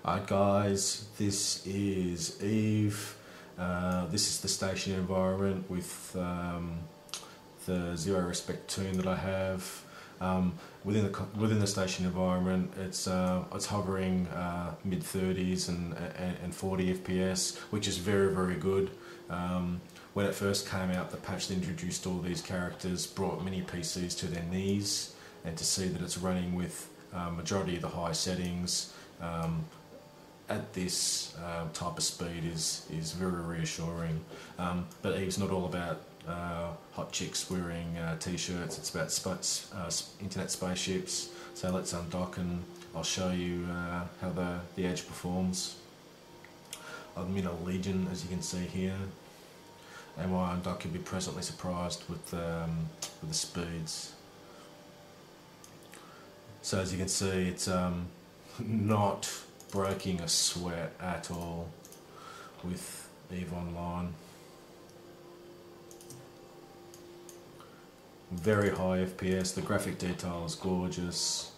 Alright guys, this is Eve. This is the station environment with the Zero Respect tune that I have. Within the station environment, it's hovering mid 30s and 40 FPS, which is very good. when it first came out, the patch that introduced all these characters brought many PCs to their knees, and to see that it's running with majority of the high settings at this type of speed is very reassuring. But Eve's not all about hot chicks wearing t-shirts, it's about internet spaceships. So let's undock and I'll show you how the Edge performs. I'm in a Legion, as you can see here, and when I undock you'll be pleasantly surprised with the speeds. So as you can see, it's not breaking a sweat at all with EVE Online. Very high FPS, the graphic detail is gorgeous,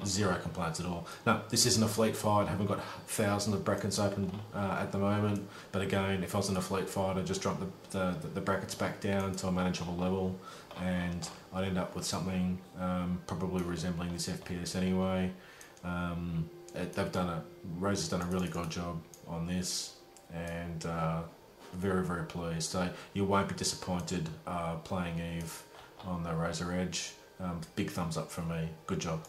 zero complaints at all. Now, this isn't a fleet fight, I haven't got thousands of brackets open at the moment, but again, if I was in a fleet fight I'd just drop the brackets back down to a manageable level and I'd end up with something probably resembling this FPS anyway. Razer's done a really good job on this, and very, very pleased. So you won't be disappointed playing EVE on the Razer Edge. Big thumbs up from me. Good job.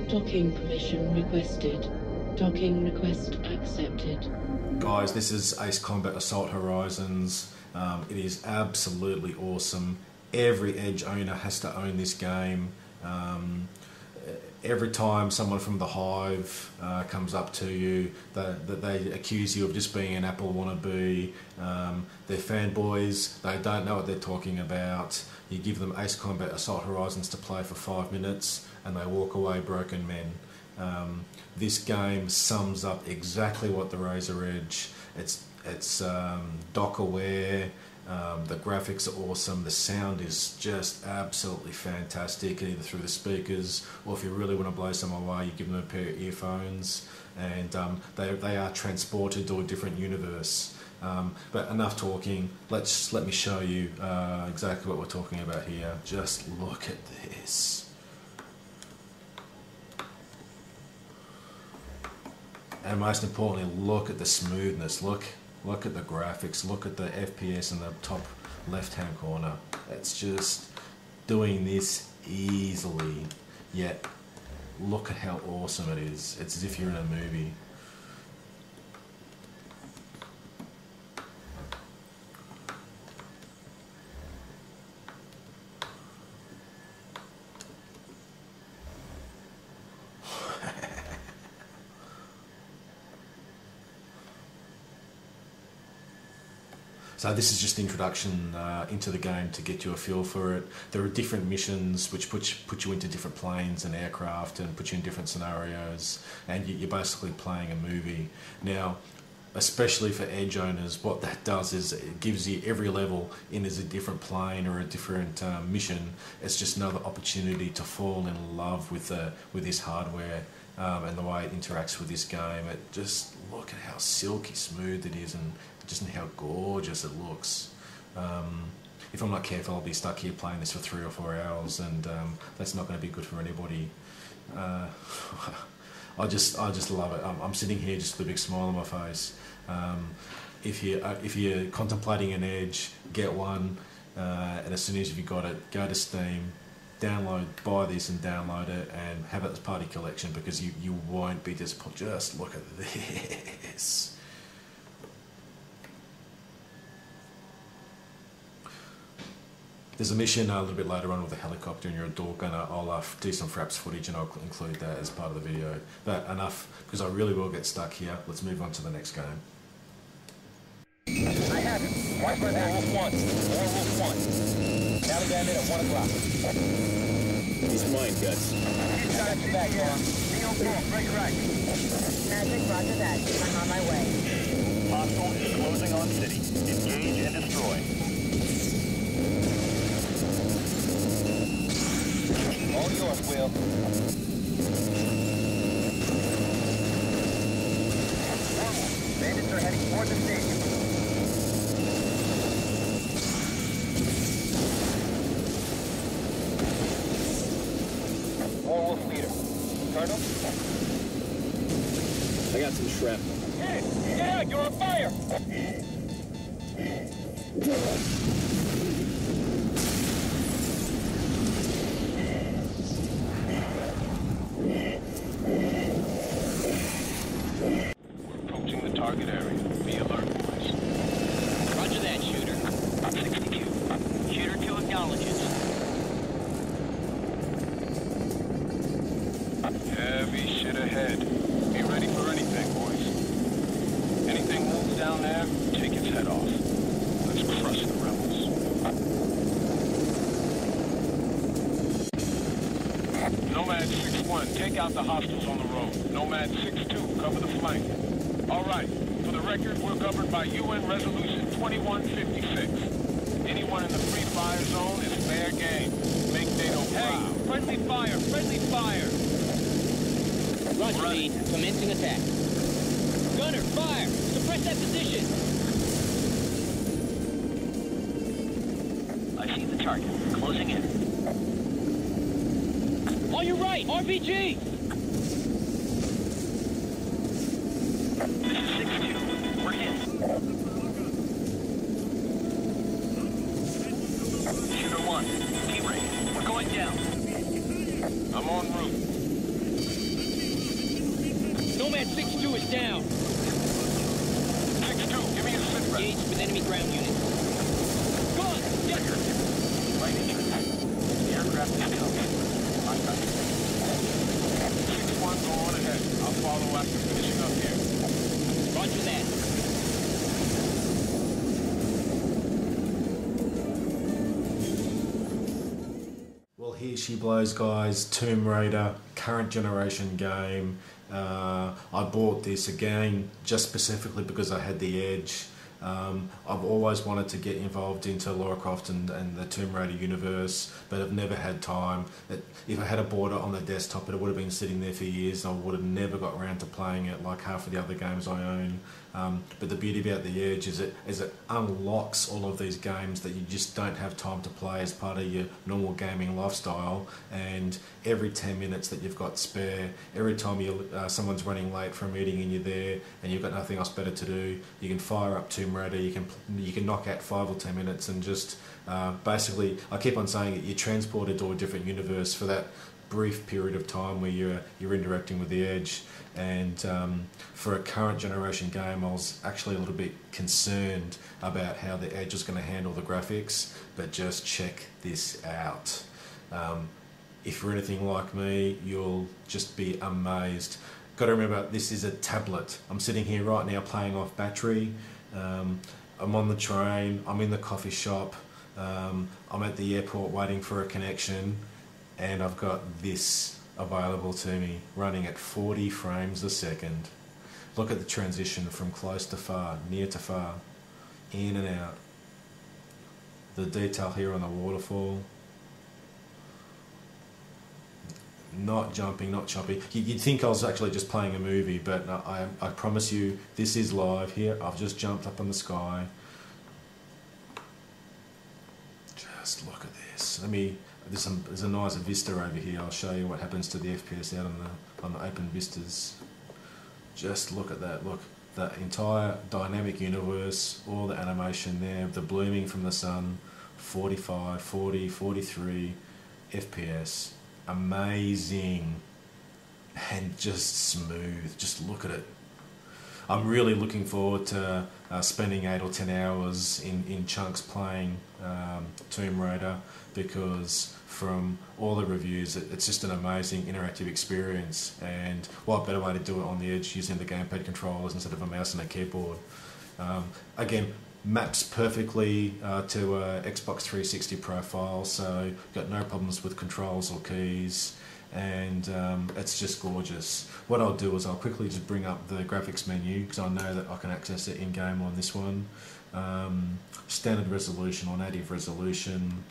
Docking permission requested. Docking request accepted. Guys, this is Ace Combat Assault Horizons. It is absolutely awesome. Every Edge owner has to own this game. Every time someone from the Hive comes up to you, they accuse you of just being an Apple wannabe. They're fanboys, they don't know what they're talking about. You give them Ace Combat Assault Horizons to play for 5 minutes and they walk away broken men. This game sums up exactly what the Razer Edge, it's dock aware, the graphics are awesome, the sound is just absolutely fantastic, either through the speakers or if you really want to blow someone away you give them a pair of earphones and they are transported to a different universe. But enough talking, let me show you exactly what we're talking about here. Just look at this. And most importantly, look at the smoothness, look at the graphics, look at the FPS in the top left-hand corner. It's just doing this easily, yet look at how awesome it is. It's as if you're in a movie. So this is just the introduction into the game to get you a feel for it. There are different missions which put you into different planes and aircraft and put you in different scenarios, and you're basically playing a movie. Now, especially for Edge owners, what that does is it gives you every level in as a different plane or a different mission. It's just another opportunity to fall in love with this hardware and the way it interacts with this game. It just, look at how silky smooth it is and just how gorgeous it looks. If I'm not careful, I'll be stuck here playing this for 3 or 4 hours, and that's not going to be good for anybody. I just love it. I'm sitting here just with a big smile on my face. If you're contemplating an Edge, get one, and as soon as you've got it, go to Steam, buy this and download it and have it as party collection, because you won't be disappointed. Just look at this. There's a mission a little bit later on with a helicopter and you're a dork, and I'll do some fraps footage and I'll include that as part of the video. But enough, because I really will get stuck here. Let's move on to the next game. I have him. Watch my back. Warwolf 1. Now again at 1 o'clock. He's mine, Guts. Inside the back, yeah. CO4, break right. Magic, roger that. I'm on my way. Hostile is closing on city. Engage and destroy. All yours, Will. Bandits are heading toward the station. Warwolf leader. Colonel? I got some shrapnel. Hey, get out! You're on fire! Approaching the target area. Be alert, boys. Roger that, shooter. 62. Shooter to acknowledges. Heavy shit ahead. Be ready for anything, boys. Anything moves down there, take its head off. Let's crush the rebels. Nomad 6-1, take out the hostiles on the road. Nomad 6-2, cover the flank. All right, for the record, we're governed by UN Resolution 2156. Anyone in the free fire zone is fair game. Make NATO proud. Hey, friendly fire, friendly fire! Roger, lead. Commencing attack. Gunner, fire! Suppress that position! I see the target. Closing in. On your right! RPG! This is 6-2. We're hit. Shooter 1. T-Ray. We're going down. I'm en route. Nomad 6-2 is down. 6-2, give me a sit rep. Engaged with enemy ground units. Gun! Get her! Light entry. The aircraft is coming. I'm back. 6-1, go on ahead. I'll follow after finishing up here. Roger that. Well, here she blows, guys. Tomb Raider, current generation game. I bought this again just specifically because I had the Edge. I've always wanted to get involved into Lara Croft and the Tomb Raider universe, but I've never had time. If I had bought it on the desktop, it would have been sitting there for years and I would have never got around to playing it like half of the other games I own. But the beauty about the Edge is it unlocks all of these games that you just don't have time to play as part of your normal gaming lifestyle, and every 10 minutes that you've got spare, every time someone's running late for a meeting and you're there and you've got nothing else better to do, you can fire up Tomb Raider, you can knock out 5 or 10 minutes and just basically, I keep on saying it, you're transported to a different universe for that brief period of time where you're interacting with the Edge. And for a current generation game, I was actually a little bit concerned about how the Edge was going to handle the graphics, but just check this out. If you're anything like me, you'll just be amazed. Got to remember, this is a tablet. I'm sitting here right now playing off battery. I'm on the train, I'm in the coffee shop, I'm at the airport waiting for a connection, and I've got this available to me running at 40 frames a second. Look at the transition from close to far, near to far, in and out. The detail here on the waterfall. Not jumping, not choppy. You'd think I was actually just playing a movie, but I promise you, this is live here. I've just jumped up in the sky. Just look at this. There's a nice vista over here. I'll show you what happens to the FPS out on the open vistas. Just look at that. Look, the entire dynamic universe, all the animation there, the blooming from the sun, 45, 40, 43. FPS. Amazing. And just smooth. Just look at it. I'm really looking forward to spending 8 or 10 hours in chunks playing Tomb Raider, because from all the reviews it's just an amazing interactive experience, and what better way to do it on the edge using the gamepad controllers instead of a mouse and a keyboard. Again, maps perfectly to a Xbox 360 profile, so got no problems with controls or keys, and it's just gorgeous. What I'll do is I'll quickly just bring up the graphics menu, because I know that I can access it in-game on this one. Standard resolution or native resolution,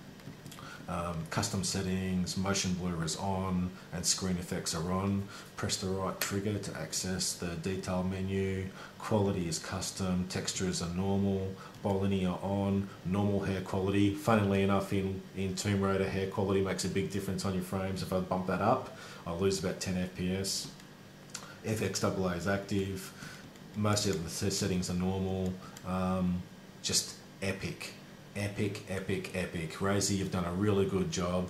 custom settings, motion blur is on, and screen effects are on. Press the right trigger to access the detail menu. Quality is custom, textures are normal, bilinear on, normal hair quality. Funnily enough, in Tomb Raider, hair quality makes a big difference on your frames. If I bump that up, I'll lose about 10 FPS. FXAA is active. Most of the settings are normal. Just epic. Epic. Razer, you've done a really good job.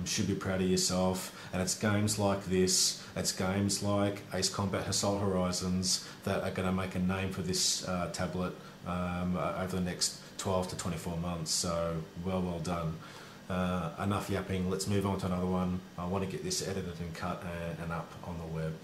Should be proud of yourself. And it's games like this, it's games like Ace Combat Assault Horizons that are going to make a name for this tablet over the next 12 to 24 months. So well done. Enough yapping, let's move on to another one. I want to get this edited and cut and up on the web.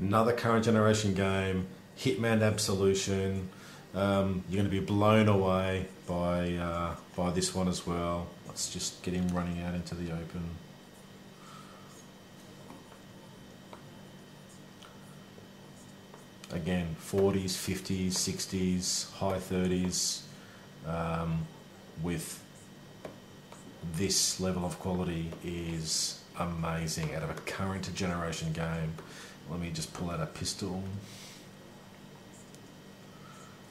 Another current generation game, Hitman Absolution. You're going to be blown away by this one as well. Let's just get him running out into the open. Again, 40s, 50s, 60s, high 30s, with this level of quality is amazing out of a current generation game. Let me just pull out a pistol,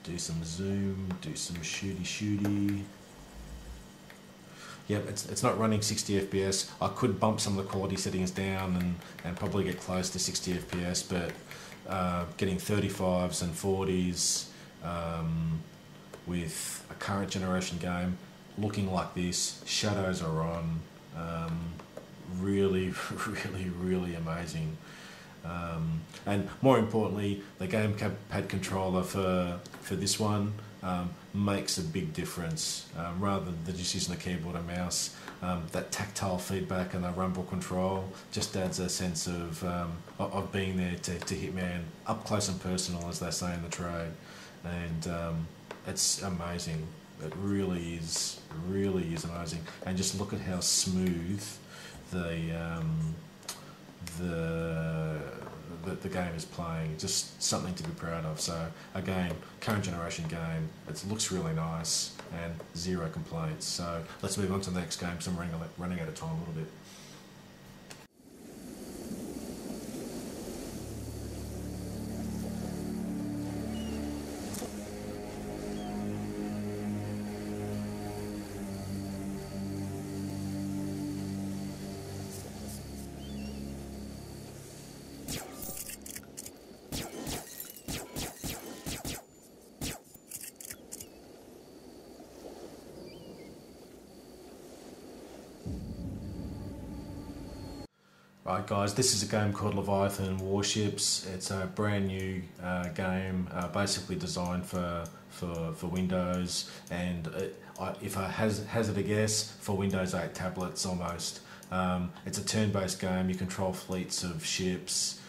do some zoom, do some shooty. Yep, it's not running 60 FPS. I could bump some of the quality settings down and probably get close to 60 FPS, but getting 35s and 40s with a current generation game looking like this, shadows are on, really amazing. And more importantly, the gamepad controller for this one makes a big difference. Rather than just using the keyboard and mouse, that tactile feedback and the rumble control just adds a sense of being there to Hitman up close and personal, as they say in the trade. And it's amazing. It really is amazing. And just look at how smooth the game is playing. Just something to be proud of. So again, current generation game. It looks really nice and zero complaints. So let's move on to the next game. So I'm running out of time a little bit. Right guys, this is a game called Leviathan Warships. It's a brand new game, basically designed for Windows, and if I hazard a guess, for Windows 8 tablets almost. It's a turn-based game. You control fleets of ships.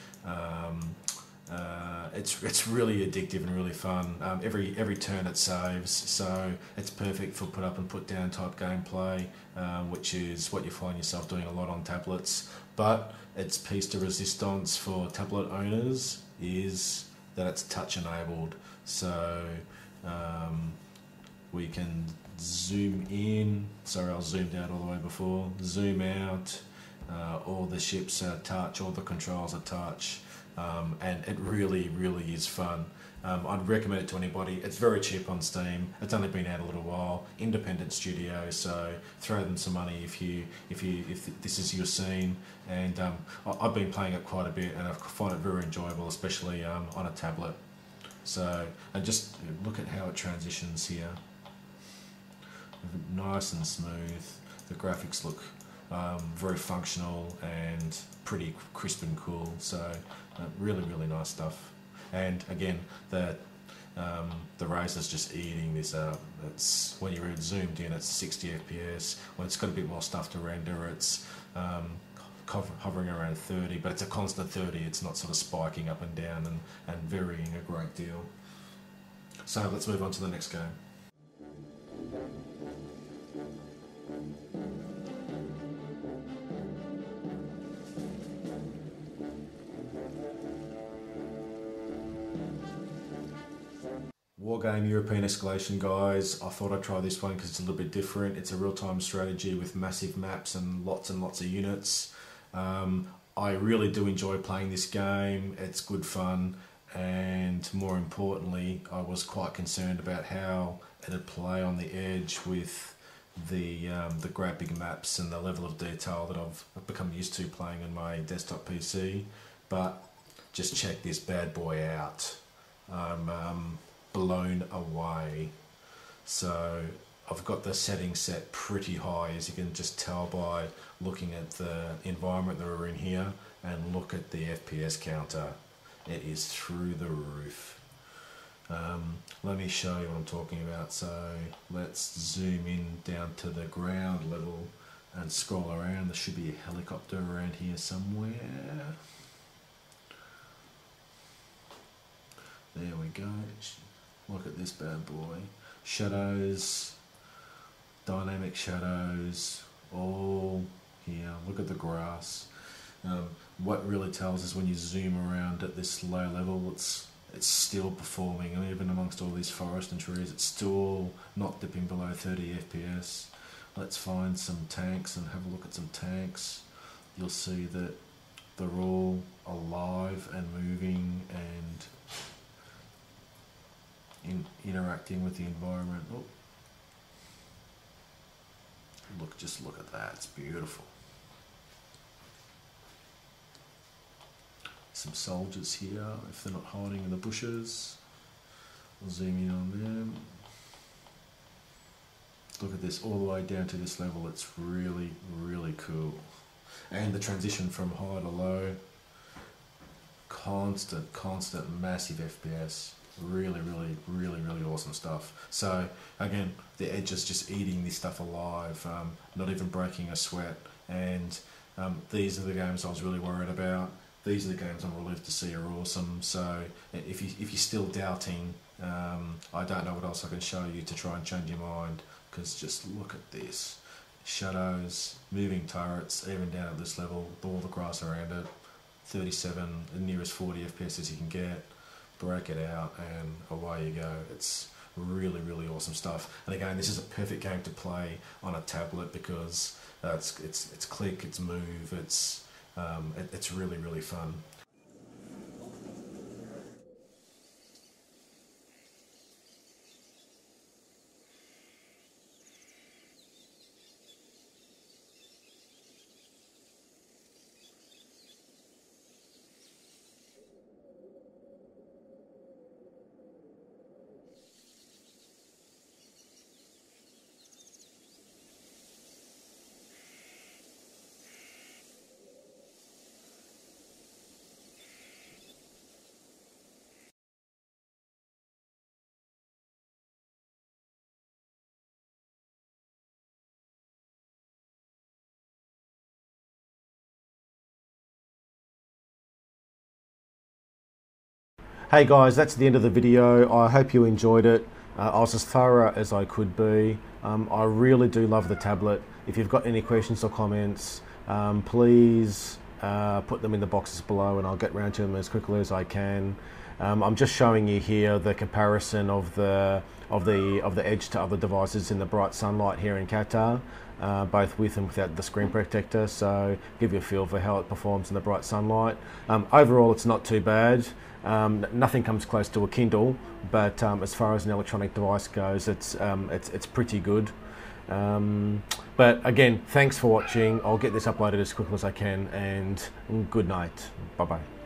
It's really addictive and really fun. Every turn it saves, so it's perfect for put up and put down type gameplay, which is what you find yourself doing a lot on tablets. But its piece de resistance for tablet owners is that it's touch enabled, so we can zoom in. Sorry, I was zoomed out all the way before. Zoom out. All the ships are touch, all the controls are touch. And it really is fun. I'd recommend it to anybody. It's very cheap on Steam. It's only been out a little while. Independent studio, so throw them some money if this is your scene. And I've been playing it quite a bit, and I find it very enjoyable, especially on a tablet. So, and just look at how it transitions here. Nice and smooth. The graphics look very functional and pretty crisp and cool. So really nice stuff. And again, the Razer's just eating this up. It's when you're zoomed in, it's 60 FPS. When it's got a bit more stuff to render, it's hovering around 30, but it's a constant 30. It's not sort of spiking up and down and varying a great deal. So let's move on to the next game. Wargame European Escalation, guys. I thought I'd try this one because it's a little bit different. It's a real-time strategy with massive maps and lots of units. I really do enjoy playing this game. It's good fun, and more importantly, I was quite concerned about how it'd play on the edge with the great big maps and the level of detail that I've become used to playing on my desktop PC. But just check this bad boy out. I'm blown away. So I've got the settings set pretty high, as you can just tell by looking at the environment that we're in here, and look at the FPS counter. It is through the roof. Let me show you what I'm talking about. So let's zoom in down to the ground level and scroll around. There should be a helicopter around here somewhere. There we go. Look at this bad boy. Shadows, dynamic shadows, all here. Look at the grass. What really tells is when you zoom around at this low level, it's still performing, and even amongst all these forest and trees, it's still not dipping below 30 FPS. Let's find some tanks and have a look at some tanks. You'll see that they're all alive and moving and interacting with the environment. Oh. Just look at that, it's beautiful. Some soldiers here, if they're not hiding in the bushes. We'll zoom in on them. Look at this, all the way down to this level. It's really cool. And the transition from high to low, constant massive FPS. Really awesome stuff. So again, the edge is just eating this stuff alive, not even breaking a sweat. And these are the games I was really worried about. These are the games I'm relieved to see are awesome. So if you're still doubting, I don't know what else I can show you to try and change your mind, because just look at this. Shadows, moving turrets, even down at this level, all the grass around it, 37, the nearest 40 FPS as you can get. Break it out and away you go. It's really awesome stuff. And again, this is a perfect game to play on a tablet because it's click, it's move, it's really fun. Hey guys, that's the end of the video. I hope you enjoyed it. I was as thorough as I could be. I really do love the tablet. If you've got any questions or comments, please put them in the boxes below and I'll get round to them as quickly as I can. I'm just showing you here the comparison of the Edge to other devices in the bright sunlight here in Qatar, both with and without the screen protector, so give you a feel for how it performs in the bright sunlight. Overall, it's not too bad. Nothing comes close to a Kindle, but as far as an electronic device goes, it's pretty good. But again, thanks for watching. I'll get this uploaded as quickly as I can, and good night. Bye bye.